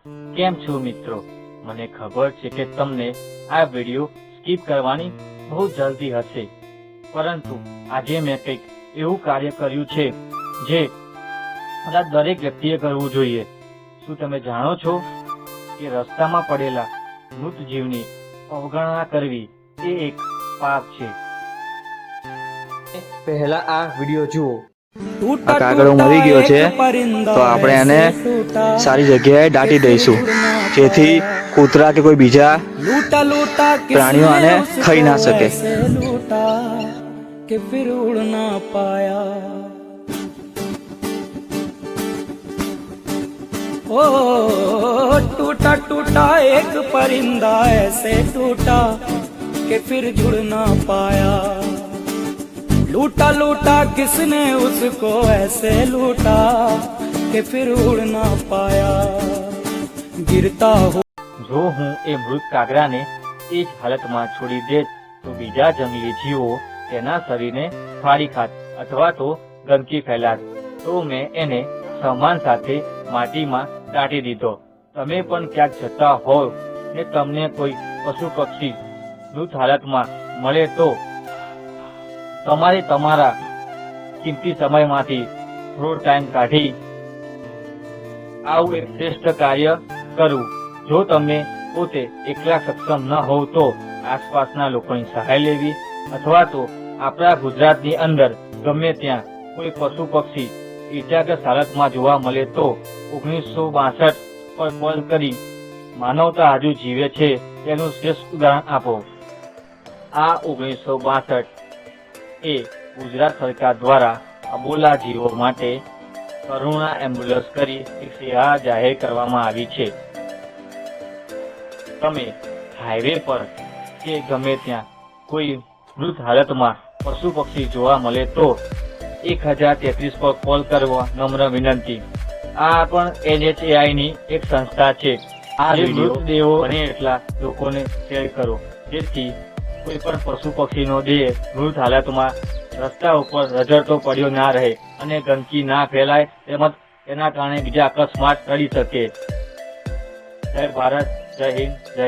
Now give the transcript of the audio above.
કેમ છો મિત્રો? મને ખબર છે કે તમને આ વિડિયો સ્કીપ કરવાની બહુ જલ્દી હશે, પરંતુ આજે મેં કંઈક એવું કાર્ય કર્યું છે જે દરેક વ્યક્તિએ કરવું જોઈએ. શું તમે જાણો છો કે રસ્તામાં પડેલા મૃત જીવની અવગણના કરવી એ એક પાપ છે? પહેલા આ વિડિયો જુઓ. આ કાગડો મરી ગયો છે તો આપણે એને સારી જગ્યાએ દાટી દઈશું, જેથી કૂતરા કે કોઈ બીજા પ્રાણીઓ આને ખાઈ ના શકે. कि फिर उड़ ना पाया ओ टूटा टूटा एक परिंदा ऐसे टूटा कि फिर जुड़ ना पाया लूटा लूटा किसने उसको ऐसे लूटा कि फिर उड़ ना पाया गिरता हो. જો હું એ મૃત કાગડાને એ જ હાલતમાં છોડી દેત તો બીજા જંગલી જીવો તેના શરીરને ફાડી ખાત અથવા તો ગંદકી ફેલાત, તો મેં એને સામાન સાથે માટીમાં દાટી દીધો. તમે પણ ક્યાંક જતા હોવ ને તમને કોઈ પશુ પક્ષી મૃત હાલતમાં મળે તો તમારે તમારા કિંમતી સમયમાંથી થોડો ટાઈમ કાઢી આવું એક શ્રેષ્ઠ કાર્ય કરવું. જો તમે પોતે એકલા સક્ષમ ન હોવ તો આસપાસના લોકોની સહાય લેવી, અથવા તો આપણા ગુજરાતની અંદર ગમે ત્યાં કોઈ પશુ પક્ષી ઈજાગ્રસ્ત હાલતમાં જોવા મળે તો 1962 પર કોલ કરી માનવતા હજુ જીવે છે તેનું શ્રેષ્ઠ ઉદાહરણ આપો. આ 1962 એ ગુજરાત સરકાર દ્વારા અબોલા જીવો માટે કરુણા એમ્બ્યુલન્સ કરી એક સેવા જાહેર કરવામાં આવી છે. તમે હાઈવે પર કે ગમે ત્યાં કોઈ મૃત હાલતમાં પશુ પક્ષી જોવા મળે તો 1033 પર કોલ કરવા નમ્ર વિનંતી. આ પણ NHAI ની એક સંસ્થા છે. આ મૃતદેહો બને એટલા લોકોને શેર કરો, જેથી કોઈ પણ પશુ પક્ષીનો દેહ મૃત હાલતમાં રસ્તા ઉપર રઝળતો પડ્યો ના રહે અને ગંદકી ના ફેલાય, તેમજ તેના કારણે બીજા અકસ્માત ટળી શકે. જય ભારત, જય હિન્દ, જય